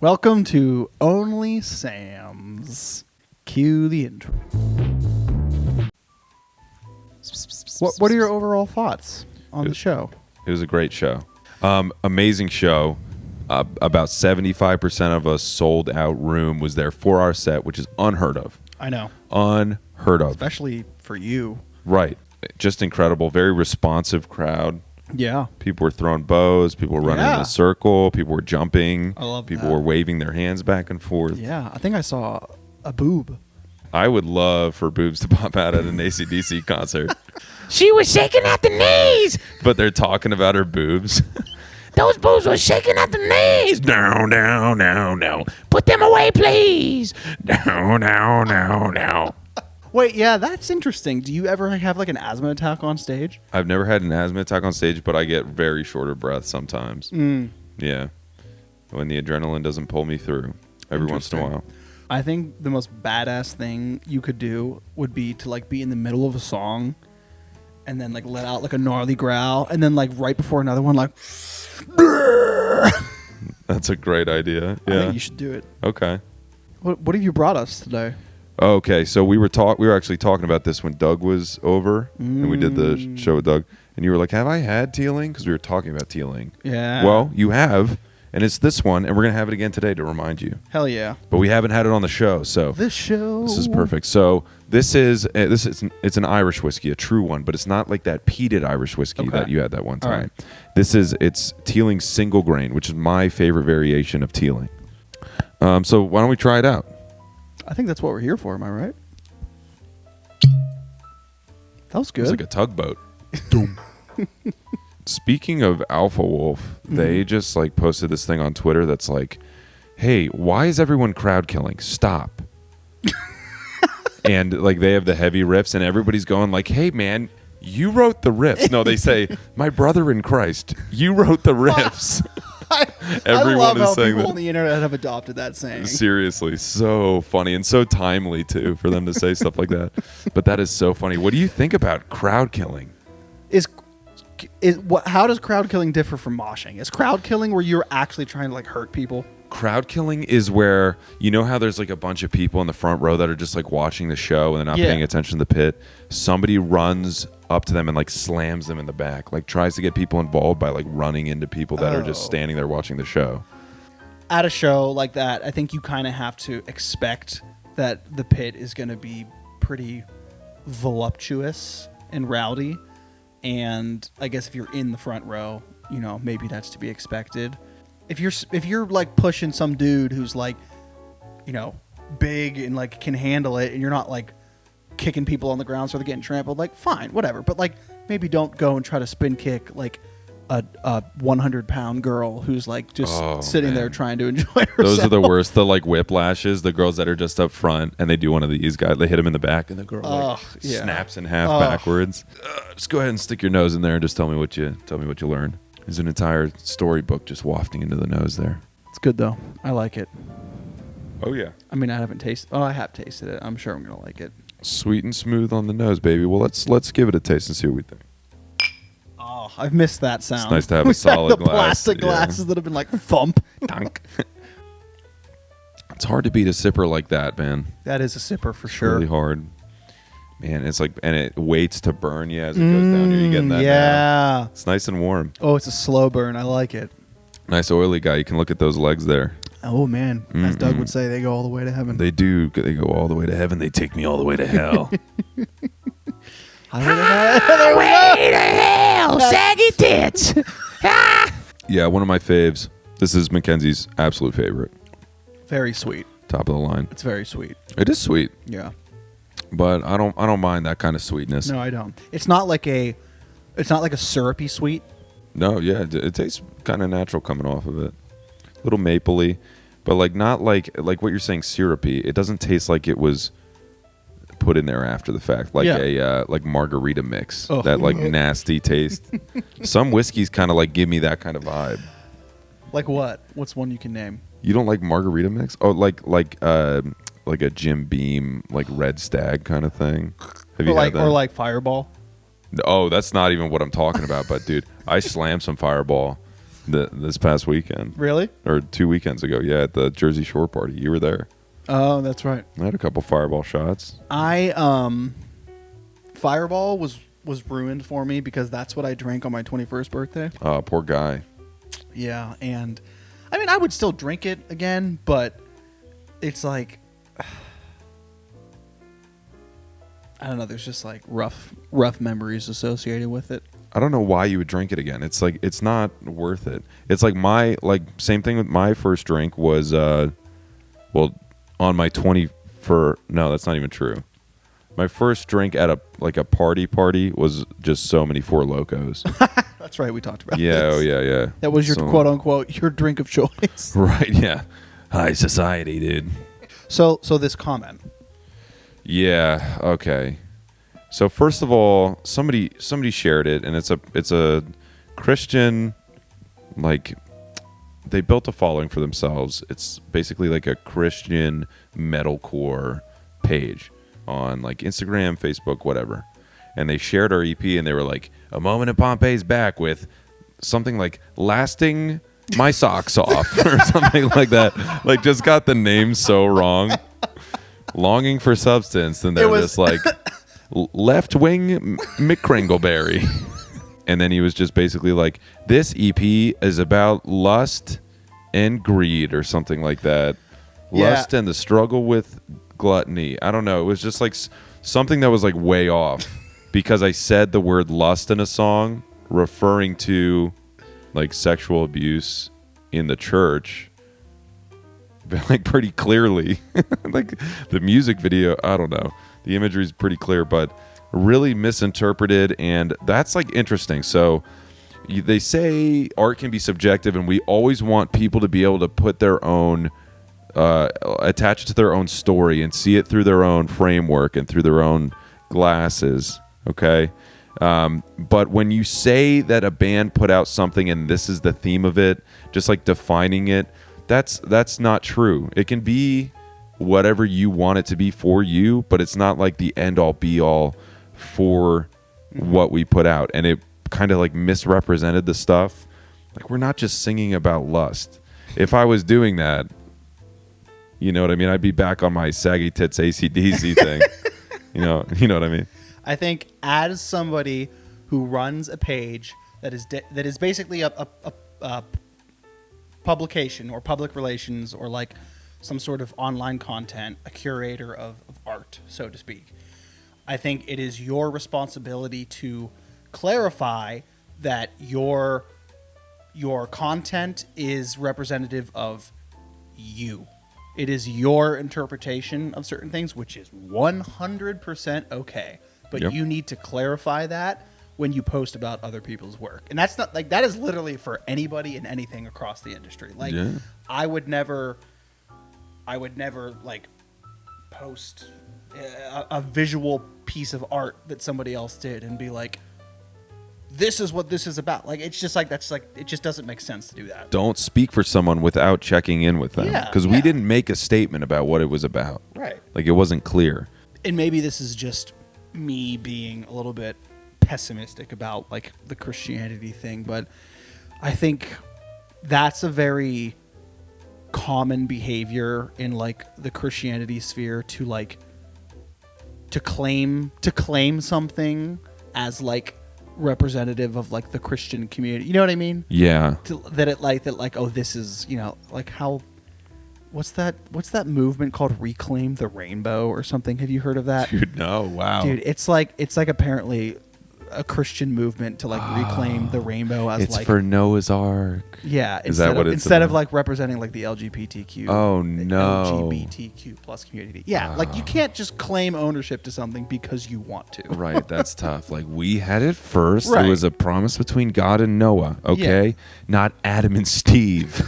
Welcome to OnlySams. Cue the intro. What are your overall thoughts on the show? It was a great show. Amazing show. About 75% of a sold out room was there for our set, which is unheard of. I know. Unheard of. Especially for you. Right. Just incredible. Very responsive crowd. Yeah. People were throwing bows. People were running in a circle. People were jumping. I love People that. were waving their hands back and forth. Yeah. I think I saw a boob. I would love for boobs to pop out at an AC/DC concert. She was shaking at the knees. But they're talking about her boobs. Those boobs were shaking at the knees. No, no, no, no. Put them away, please. No, no, no, no. Wait, yeah, that's interesting. Do you ever have like an asthma attack on stage? I've never had an asthma attack on stage, but I get very short of breath sometimes. Yeah. When the adrenaline doesn't pull me through every once in a while. I think the most badass thing you could do would be to like be in the middle of a song and then like let out like a gnarly growl and then like right before another one like That's a great idea. I Yeah. think you should do it. Okay. What have you brought us today? Okay, so we were actually talking about this when Doug was over and we did the show with Doug, and you were like, "Have I had tealing?" Because we were talking about tealing. Yeah. Well, you have, and it's this one, and we're gonna have it again today to remind you. Hell yeah. But we haven't had it on the show, so This show. this is perfect. So this is it's an Irish whiskey, a true one, but it's not like that peated Irish whiskey that you had that one time. All right. It's Teeling single grain, which is my favorite variation of Teeling. So why don't we try it out? I think that's what we're here for, am I right? That was good. It's like a tugboat. Speaking of Alpha Wolf, they just like posted this thing on Twitter that's like, "Hey, why is everyone crowd killing? Stop." And like they have the heavy riffs and everybody's going like, "Hey man, you wrote the riffs." No, they say, "My brother in Christ, you wrote the riffs." I love how saying people that. on the internet have adopted that saying. Seriously, so funny and so timely too for them to say stuff like that. But that is so funny. What do you think about crowd killing? How does crowd killing differ from moshing? Is crowd killing where you're actually trying to like hurt people? Crowd killing is where, you know how there's like a bunch of people in the front row that are just like watching the show and they're not paying attention to the pit. Somebody runs up to them and like slams them in the back, like tries to get people involved by like running into people that are just standing there watching the show. At a show like that, I think you kind of have to expect that the pit is going to be pretty voluptuous and rowdy. And I guess if you're in the front row, you know, maybe that's to be expected. If you're like pushing some dude who's like, you know, big and like can handle it, and you're not like kicking people on the ground so they're getting trampled, like fine, whatever. But like maybe don't go and try to spin kick like a 100-pound girl who's like just sitting there trying to enjoy herself. Those are the worst. The like whiplashes, the girls that are just up front and they do one of these guys, they hit him in the back and the girl like snaps in half backwards. Just go ahead and stick your nose in there and just tell me what you learn. There's an entire storybook just wafting into the nose there. It's good though. I like it. Oh yeah. I mean, I haven't tasted. Oh, I have tasted it. I'm sure I'm gonna like it. Sweet and smooth on the nose, baby. Well, let's give it a taste and see what we think. Oh, I've missed that sound. It's nice to have a solid the glass. plastic glasses that have been like thump. Dunk. It's hard to beat a sipper like that, man. That is a sipper for It's sure. really hard. Man, it's like, and it waits to burn you as it goes down. You're getting that now. Yeah. It's nice and warm. Oh, it's a slow burn. I like it. Nice oily guy. You can look at those legs there. Oh man, as Doug would say, they go all the way to heaven. They do. They go all the way to heaven. They take me all the way to hell. Highway to hell, saggy tits. Yeah, one of my faves. This is Mackenzie's absolute favorite. Very sweet. Top of the line. It's very sweet. It is sweet, Yeah. but I don't mind that kind of sweetness. No, I don't. It's not like a syrupy sweet. No, yeah, it tastes kind of natural coming off of it. A little mapley, but like not like what you're saying syrupy. It doesn't taste like it was put in there after the fact, like a like margarita mix. Oh. That like nasty taste. Some whiskeys kind of like give me that kind of vibe. Like what? What's one you can name? You don't like margarita mix? Oh, like a Jim Beam, like Red Stag kind of thing. Have you had that? Or like Fireball? Oh, that's not even what I'm talking about. But dude, I slammed some Fireball this past weekend. Really? Or 2 weekends ago. Yeah, at the Jersey Shore party. You were there. Oh, that's right. I had a couple fireball shots. Fireball was ruined for me because that's what I drank on my 21st birthday. Oh, poor guy. Yeah, and I mean, I would still drink it again, but it's like, I don't know, there's just like rough memories associated with it. I don't know why you would drink it again. It's like, it's not worth it. It's like same thing with my first drink was, on my no, that's not even true. My first drink at a party was just so many Four Locos. That's right, we talked about Yeah, this. oh yeah. That was your quote unquote your drink of choice. Right, yeah. High society, dude. So this comment. Yeah, okay. So first of all, somebody shared it, and it's a Christian, like, they built a following for themselves. It's basically like a Christian metalcore page on like Instagram, Facebook, whatever. And they shared our EP, and they were like, "A Moment in Pompeii's back with something like lasting my socks off," or something like that. Like, just got the name so wrong. Longing for substance, and they're just like left wing McCringleberry. And then he was just basically like, "This EP is about lust and greed," or something like that. Lust and the struggle with gluttony. I don't know. It was just like something that was like way off because I said the word lust in a song referring to like sexual abuse in the church, like pretty clearly. Like the music video, I don't know. The imagery is pretty clear, but really misinterpreted, and that's like interesting. So they say art can be subjective, and we always want people to be able to put their own attach it to their own story and see it through their own framework and through their own glasses. Okay. But when you say that a band put out something and this is the theme of it, just like defining it, that's not true. It can be whatever you want it to be for you, but it's not like the end all be all for what we put out. And it kind of like misrepresented the stuff. Like, we're not just singing about lust. If I was doing that, you know what I mean? I'd be back on my saggy tits AC/DC thing. You know what I mean? I think as somebody who runs a page that is basically a publication or public relations or like some sort of online content, a curator of art, so to speak, I think it is your responsibility to clarify that your content is representative of you. It is your interpretation of certain things, which is 100% okay. But you need to clarify that when you post about other people's work. And that's not like, that is literally for anybody and anything across the industry. Like, I would never like post a visual piece of art that somebody else did and be like, this is what this is about. Like, it's just like, that's like, it just doesn't make sense to do that. Don't speak for someone without checking in with them. Because we didn't make a statement about what it was about. Right. Like, it wasn't clear. And maybe this is just me being a little bit pessimistic about like the Christianity thing, but I think that's a very common behavior in like the Christianity sphere to like to claim something as like representative of like the Christian community. You know what I mean? Yeah. That oh, this is, you know, like how what's that movement called Reclaim the Rainbow or something? Have you heard of that? Dude, no. Wow. Dude, it's like apparently a Christian movement to like reclaim the rainbow as it's like for Noah's Ark. Yeah, is that what it's instead of like representing like the LGBTQ? Oh no, LGBTQ plus community. Yeah, like you can't just claim ownership to something because you want to. Right, that's tough. Like, we had it first. Right. It was a promise between God and Noah. Okay, not Adam and Steve.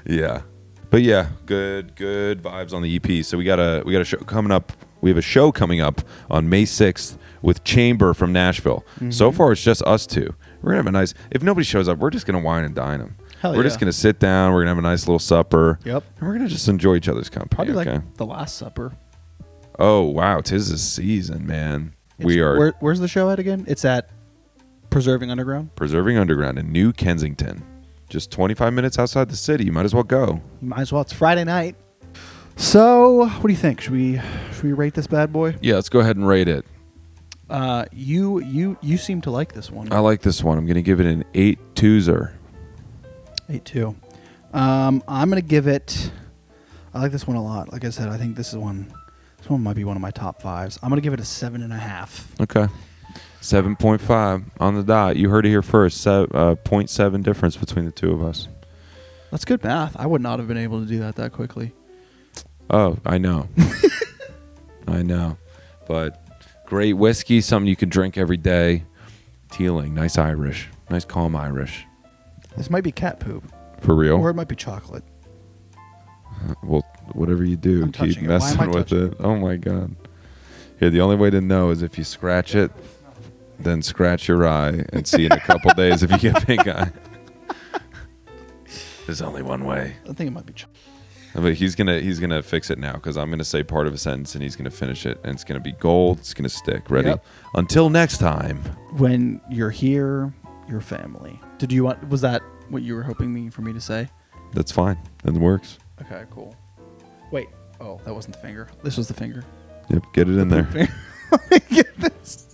Yeah, but yeah, good vibes on the EP. So we got a show coming up. We have a show coming up on May 6th with Chamber from Nashville. Mm-hmm. So far, it's just us two. We're going to have a nice... If nobody shows up, we're just going to wine and dine them. We're just going to sit down. We're going to have a nice little supper. Yep. And we're going to just enjoy each other's company. Probably like the Last Supper. Oh, wow. 'Tis the season, man. We are... Where's the show at again? It's at... Preserving Underground. Preserving Underground in New Kensington. Just 25 minutes outside the city. You might as well go. You might as well. It's Friday night. So, what do you think? Should we rate this bad boy? Yeah, let's go ahead and rate it. You seem to like this one. I like this one. I'm going to give it an 8-2-zer. 8-2. I'm going to give it. I like this one a lot. Like I said, I think this one might be one of my top 5s. I'm going to give it a 7.5. Okay. 7.5 on the dot. You heard it here first. 0.7 difference between the two of us. That's good math. I would not have been able to do that quickly. Oh, I know. I know. But great whiskey, something you can drink every day. Teeling, nice Irish. Nice calm Irish. This might be cat poop. For real? Or it might be chocolate. Well, whatever you do, I'm keep touching it. Why am I messing with touching it. Oh, my God. Here, the only way to know is if you scratch it, then scratch your eye and see in a couple days if you get pink eye. There's only one way. I think it might be chocolate. But he's gonna fix it now because I'm gonna say part of a sentence and he's gonna finish it and it's gonna be gold. It's gonna stick. Ready? Yep. Until next time. When you're here, your family. Was that what you were hoping for me to say? That's fine. That works. Okay, cool. Wait. Oh, that wasn't the finger. This was the finger. Yep. Get it in there. Let me get this.